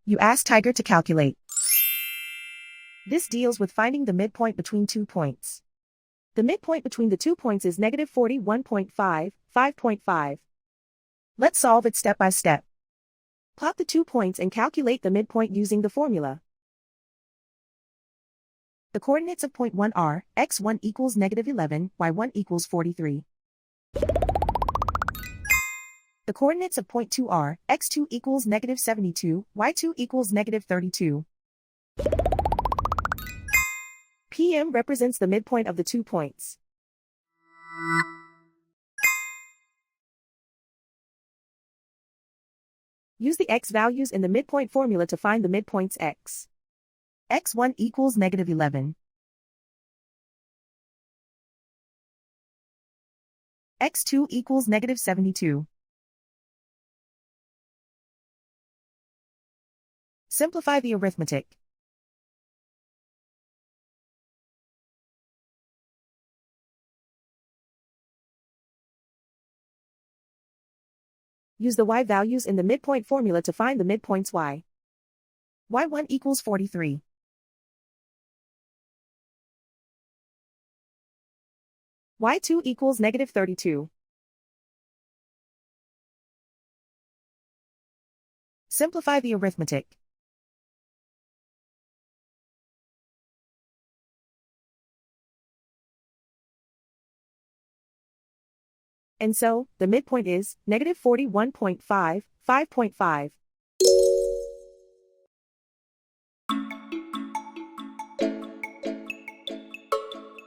You ask Tiger to calculate. This deals with finding the midpoint between 2 points. The midpoint between the 2 points is negative 41.5, 5.5. Let's solve it step by step. Plot the 2 points and calculate the midpoint using the formula. The coordinates of point 1 are, x1 equals negative 11, y1 equals 43. The coordinates of point 2 are, x2 equals negative 72, y2 equals negative 32. PM represents the midpoint of the 2 points. Use the x values in the midpoint formula to find the midpoints x. x1 equals negative 11. x2 equals negative 72. Simplify the arithmetic. Use the y values in the midpoint formula to find the midpoints y. y1 equals 43. y2 equals negative 32. Simplify the arithmetic. And so, the midpoint is negative 41.5, 5.5.